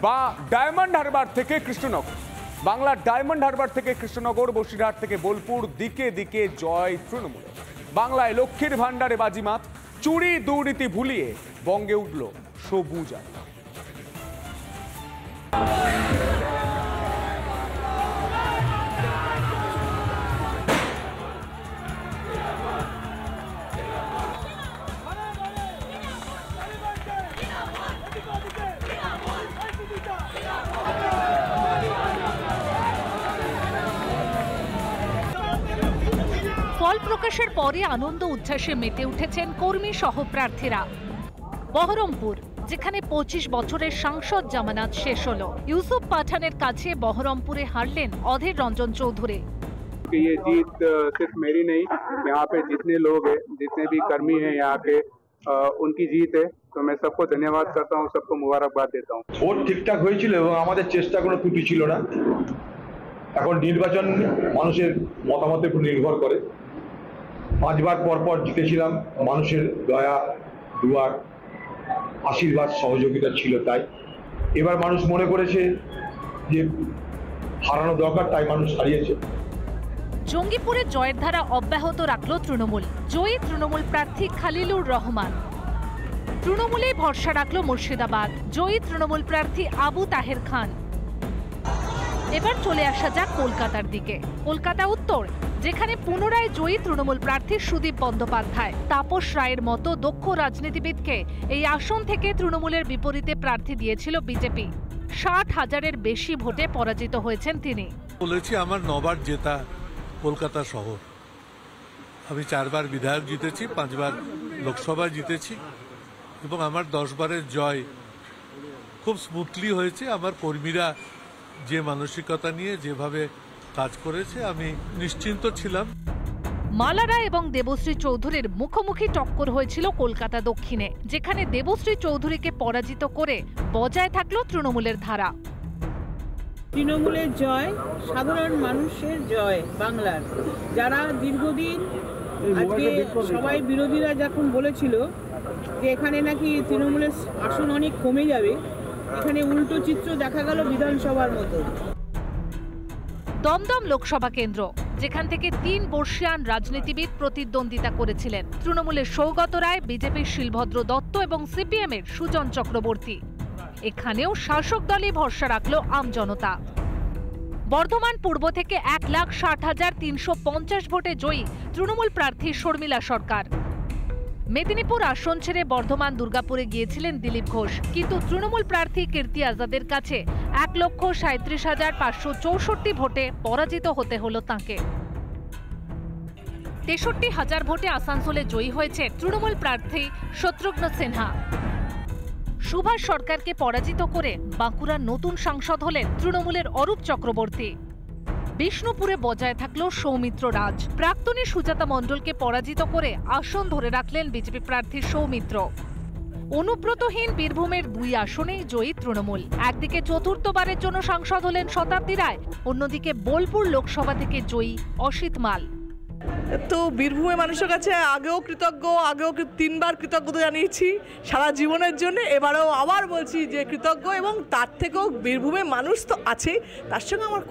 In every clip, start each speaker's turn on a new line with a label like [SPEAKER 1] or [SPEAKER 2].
[SPEAKER 1] বা ডায়মন্ড হারবার থেকে কৃষ্ণনগর। বাংলার ডায়মন্ড হারবার থেকে কৃষ্ণনগর, বসিরহাট থেকে বোলপুর, দিকে দিকে জয় তৃণমূল। বাংলায় লক্ষ্মীর ভান্ডারে বাজিমাত, চুরি দুর্নীতি ভুলিয়ে বঙ্গে উঠল সবুজ আলো।
[SPEAKER 2] ফল প্রকাশের পরে আনন্দ উচ্ছ্বাসে মেতে উঠেছেন কর্মী সহ প্রার্থীরা। বহরমপুর, যেখানে 25 বছরের সাংসদ জামানত শেষ হলো, ইউসুফ পাঠানের কাছে বহরমপুরে হারলেন অধীর রঞ্জন চৌধুরী।
[SPEAKER 3] ये जीत सिर्फ मेरी नहीं, यहाँ पे जितने लोग हैं, जितने भी कर्मी हैं यहाँ के, उनकी जीत है। तो मैं सबको धन्यवाद करता हूँ, सबको मुबारकबाद देता हूँ।
[SPEAKER 4] ভোট ঠিকঠাক হয়েছিল এবং আমাদের চেষ্টা কোনো ত্রুটি ছিল না। এখন নির্বাচন মানুষের মতামতের উপর নির্ভর করে। 5 বার পর জিতেছিলাম, মানুষের দয়া দুয়ার আশীর্বাদ সহযোগিতা ছিল, তাই এবার মানুষ মনে করেছে যে হারানো দরকার, তাই মানুষ হারিয়েছে।
[SPEAKER 2] জঙ্গিপুরে জয়ের ধারা অব্যাহত রাখল তৃণমূল। জয়ী তৃণমূল প্রার্থী খালিলুর রহমান। তৃণমূলে ভরসা রাখল মুর্শিদাবাদ, জয়ী তৃণমূল প্রার্থী আবু তাহের খান। এবার চলে আসা যাক কলকাতার দিকে। কলকাতা উত্তর, যেখানে পুনরায় জয়ী তৃণমূল প্রার্থী সুদীপ বন্দ্যোপাধ্যায়। তাপস রায়ের মতো দক্ষ রাজনীতিবিদকে এই আসন থেকে তৃণমূলের বিপরীতে প্রার্থী দিয়েছিল বিজেপি। 60,000-এর বেশি ভোটে পরাজিত হয়েছেন তিনি।
[SPEAKER 5] বলেছি আমার 9 বার জেতা কলকাতা শহর। আমি 4 বার বিধায়ক জিতেছি, 5 বার লোকসভা জিতেছি এবং আমার 10 বারের জয় খুব স্মুথলি হয়েছে। আমার কর্মীরা যে মানসিকতা নিয়ে যেভাবে কাজ করেছে, আমি নিশ্চিন্ত ছিলাম।
[SPEAKER 2] মালারা এবং দেবশ্রী চৌধুরীর মুখোমুখি টক্কর হয়েছিল কলকাতা দক্ষিণে, যেখানে দেবশ্রী চৌধুরীকে পরাজিত করে বজায় থাকলো তৃণমূলের ধারা।
[SPEAKER 6] তৃণমূলের জয়, সাধারণ মানুষের জয়। বাংলার যারা দীর্ঘদিন, আজকে সবাই বিরোধীরা যখন বলেছিল যে এখানে নাকি তৃণমূলের আসন অনেক কমে যাবে, এখানে উল্টো চিত্র দেখা গেল বিধানসভার মতো।
[SPEAKER 2] দমদম লোকসভা কেন্দ্র, যেখান থেকে 3 বর্ষীয়ান রাজনীতিবিদ প্রতিদ্বন্দ্বিতা করেছিলেন। তৃণমূলের সৌগত রায়, বিজেপির শিলভদ্র দত্ত এবং সিপিএমের সুজন চক্রবর্তী। এখানেও শাসক দলই ভরসা রাখল আমজনতা। বর্ধমান পূর্ব থেকে 1,60,350 ভোটে জয়ী তৃণমূল প্রার্থী শর্মিলা সরকার। মেদিনীপুর আসন ছেড়ে বর্ধমান দুর্গাপুরে গিয়েছিলেন দিলীপ ঘোষ, কিন্তু তৃণমূল প্রার্থী কীর্তি আজাদের কাছে 1,37,564 ভোটে পরাজিত হতে হলো তাঁকে। 63,000 ভোটে আসানসোলে জয়ী হয়েছে তৃণমূল প্রার্থী শত্রুঘ্ন সিনহা। সুভাষ সরকারকে পরাজিত করে বাঁকুড়ার নতুন সাংসদ হলেন তৃণমূলের অরূপ চক্রবর্তী। বিষ্ণুপুরে বজায় থাকল সৌমিত্র রাজ। প্রাক্তনী সুজাতা মণ্ডলকে পরাজিত করে আসন ধরে রাখলেন বিজেপি প্রার্থী সৌমিত্র। অনুব্রতহীন বীরভূমের 2 আসনেই জয়ী তৃণমূল। একদিকে চতুর্থবারের জন্য সাংসদ হলেন শতাব্দী রায়, অন্যদিকে বোলপুর লোকসভা থেকে জয়ী অসিত মাল।
[SPEAKER 7] তো বীরভূমের মানুষের কাছে আগেও 3 বার কৃতজ্ঞতা জানিয়েছি সারা জীবনের জন্য। এবারেও আবার বলছি যে কৃতজ্ঞ, এবং তার থেকেও বীরভূমের মানুষ তো আছে, তার সঙ্গে আমার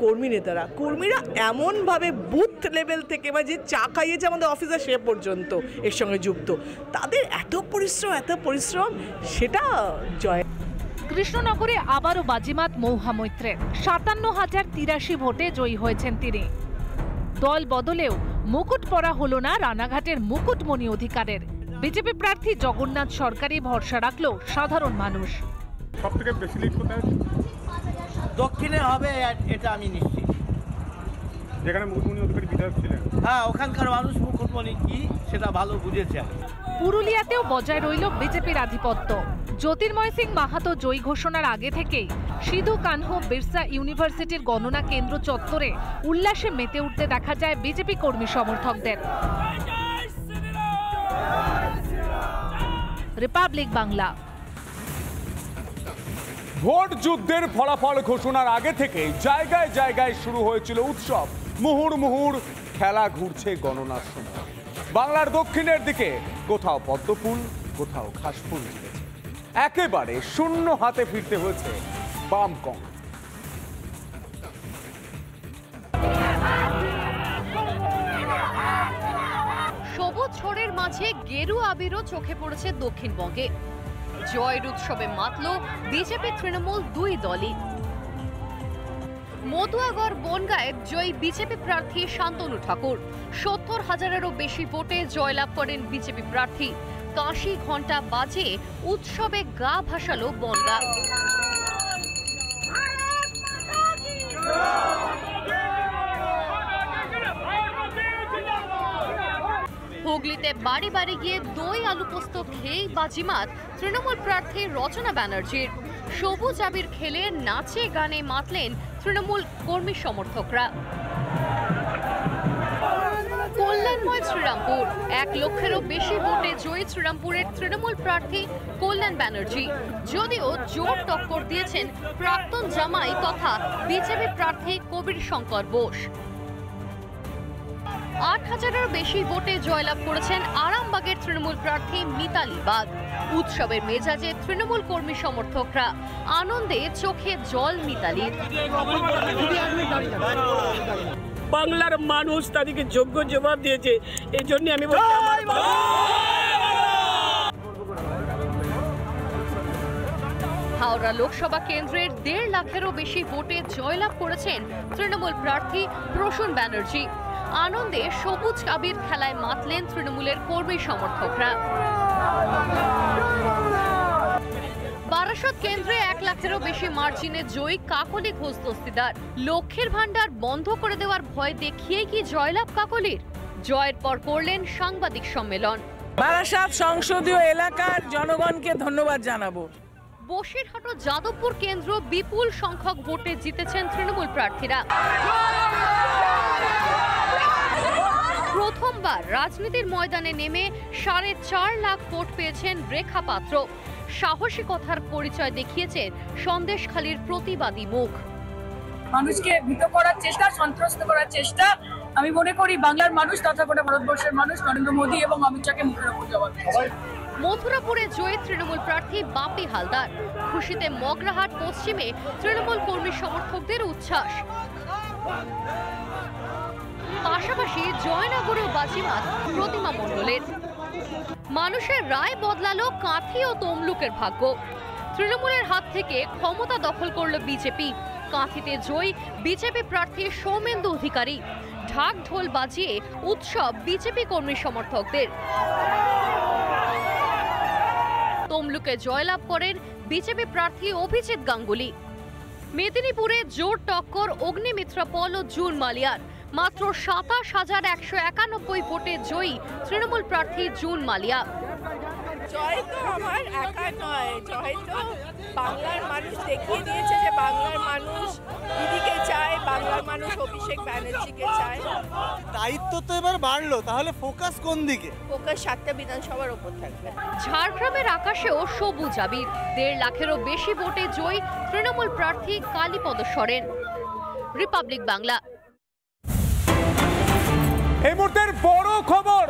[SPEAKER 7] কর্মীরা এমনভাবে বুথ লেভেল থেকে, বা যে চা খাইয়েছে আমাদের অফিসে সে পর্যন্ত এর সঙ্গে যুক্ত, তাদের এত পরিশ্রম সেটা জয়।
[SPEAKER 2] কৃষ্ণনগরে আবারও বাজিমাত মৌহা মৈত্রের। 57,083 ভোটে জয়ী হয়েছেন তিনি। দল বদলেও মুকুট পরা হলো না রানাঘাটের মুকুটমণি অধিকারের। বিজেপি প্রার্থী জগন্নাথ সরকারই ভরসা রাখল সাধারণ মানুষ।
[SPEAKER 3] সবথেকে বেশি লিড কোথায়?
[SPEAKER 8] দক্ষিণে হবে, এটা আমি নিশ্চিত।
[SPEAKER 3] যেখানে মুকুটমণি অধিকারী বিধায়ক ছিলেন,
[SPEAKER 8] হ্যাঁ, ওখানকার মানুষ মুকুটমণি কি সেটা ভালো বুঝেছে।
[SPEAKER 2] পুরুলিয়াতেও বজায় রইল বিজেপির আধিপত্য। জ্যোতির্ময় সিং মাহাতো জয়ী ঘোষণার আগে থেকেই সিধু কানহু বিরসা ইউনিভার্সিটির গণনা কেন্দ্র চত্বরে উল্লাসে মেতে উঠতে দেখা যায় বিজেপি কর্মী সমর্থকদের। রিপাবলিক বাংলা।
[SPEAKER 1] ভোট যুদ্ধের ফলাফল ঘোষণার আগে থেকে জায়গায় জায়গায় শুরু হয়েছিল উৎসব। মুহুর্মুহুর খেলা ঘুরছে গণনার সময়। বাংলার দক্ষিণের দিকে কোথাও পদ্মফুল, কোথাও ঘাসফুল ঝুলেছে। একেবারে শূন্য হাতে ফিরতে হয়েছে বামকং।
[SPEAKER 9] সবুজ ঝড়ের মাঝে গেরুয়া আবিরও চোখে পড়েছে দক্ষিণবঙ্গে। জয়ের উৎসবে মাতল বিজেপি তৃণমূল দুই দলই। মতুয়াগড় বনগাঁয়ে জয়ী বিজেপি প্রার্থী শান্তনু ঠাকুর 70,000-এরও বেশি ভোটে জয়লাভ করেন বিজেপি প্রার্থী। কাশি ঘণ্টা বাজিয়ে উৎসবে গা ভাসালো বনগা। হুগলিতে বাড়ি বাড়ি গিয়ে দই আলু পোস্ত খেয়ে বাজিমাত তৃণমূল প্রার্থী রচনা ব্যানার্জির। সবুজ আবির খেলে নাচে গানে মাতলেন তৃণমূল কর্মী সমর্থকরা। কল্যাণময় শ্রীরামপুর 1 লক্ষেরও বেশি ভোটে জয়ী শ্রীরামপুরের তৃণমূল প্রার্থী কল্যাণ ব্যানার্জি। যদিও জোর টক্কর দিয়েছেন প্রাক্তন জামাই তথা বিজেপি প্রার্থী কবির শঙ্কর বোস। 8,000-এর বেশি ভোটে জয়লাভ করেছেন আরামবাগের তৃণমূল প্রার্থী মিতালি বাগ। উৎসবের মেজাজে তৃণমূল কর্মী সমর্থকরা, আনন্দে চোখে জল মিতালির।
[SPEAKER 10] বাংলার মানুষ তাদেরকে যোগ্য জবাব দিয়েছে, এই জন্য আমি বলছি
[SPEAKER 9] হাওড়া লোকসভা কেন্দ্রের 1.5 লাখেরও বেশি ভোটে জয়লাভ করেছেন তৃণমূল প্রার্থী প্রসূন ব্যানার্জি। আনন্দে সবুজ আবির খেলায় মাতলেন তৃণমূলের কর্মী সমর্থকরা। বারাসত কেন্দ্রে 1 লাখেরও বেশি মার্জিনে জয়ী কাকলি ঘোষ দস্তিদার। লক্ষ্মীর ভান্ডার বন্ধ করে দেওয়ার ভয় দেখিয়ে কি জয়লাভ কাকলির? জয়ের পর করলেন সাংবাদিক সম্মেলন।
[SPEAKER 10] বারাসাত সংসদীয় এলাকার জনগণকে ধন্যবাদ জানাবো।
[SPEAKER 9] বসিরহাট ও যাদবপুর কেন্দ্র বিপুল সংখ্যক ভোটে জিতেছেন তৃণমূল প্রার্থীরা। প্রথমবার রাজনীতির ময়দানে নেমে 4.5 লাখ ভোট পেয়েছেন রেখা পাত্র। সাহসিকতার পরিচয় দেখিয়েছেন সন্দেশখালীর প্রতিবাদী মুখ।
[SPEAKER 10] মানুষকে ভীত করার চেষ্টা, সন্ত্রস্ত করার চেষ্টা, আমি মনে করি বাংলার মানুষ তথা গোটা ভারতবর্ষের মানুষ নরেন্দ্র মোদী এবং অমিত শাহকে মুখের উপর জবাব দিয়েছে।
[SPEAKER 9] মথুরাপুরে জয়ী তৃণমূল প্রার্থী বাপি হালদার। খুশিতে মগরাহাট পশ্চিমে তৃণমূল কর্মী সমর্থকদের উচ্ছ্বাস। পাশাপাশি জয়নগরেও বাজিমাত প্রতিমা মণ্ডলের। মানুষের রায় বদলালো কাঁথি ও তমলুকের ভাগ্য। তৃণমূলের হাত থেকে ক্ষমতা দখল করল বিজেপি। কাঁথিতে জয়ী বিজেপি প্রার্থী সৌমেন্দু অধিকারী। ঢাক ঢোল বাজিয়ে উৎসব বিজেপি কর্মী সমর্থকদের। তমলুকে জয়লাভ করেন বিজেপি প্রার্থী অভিজিৎ গাঙ্গুলি। মেদিনীপুরে জোর টক্কর অগ্নিমিত্রা পল ও জুন মালিয়ার। মাত্র 27,191 ভোটে জয়ী তৃণমূল প্রার্থী জুন মালিয়া।
[SPEAKER 7] জয় তো আমার একা নয়, জয় তো বাংলার মানুষ দেখিয়ে দিয়েছে যে বাংলার মানুষ দিদিকে চায়, বাংলার মানুষ অভিষেক ব্যানার্জিকে চায়।
[SPEAKER 8] দায়িত্ব তো এবার বাড়লো, তাহলে ফোকাস কোন দিকে?
[SPEAKER 7] ফোকাস 7টা বিধানসভার উপর থাকবে।
[SPEAKER 9] ঝাড়গ্রামের আকাশেও সবুজ আবির। 1.5 লাখেরও বেশি ভোটে জয়ী তৃণমূল প্রার্থী কালীপদ সরেন। রিপাবলিক বাংলা।
[SPEAKER 1] এই মুহূর্তের বড় খবর।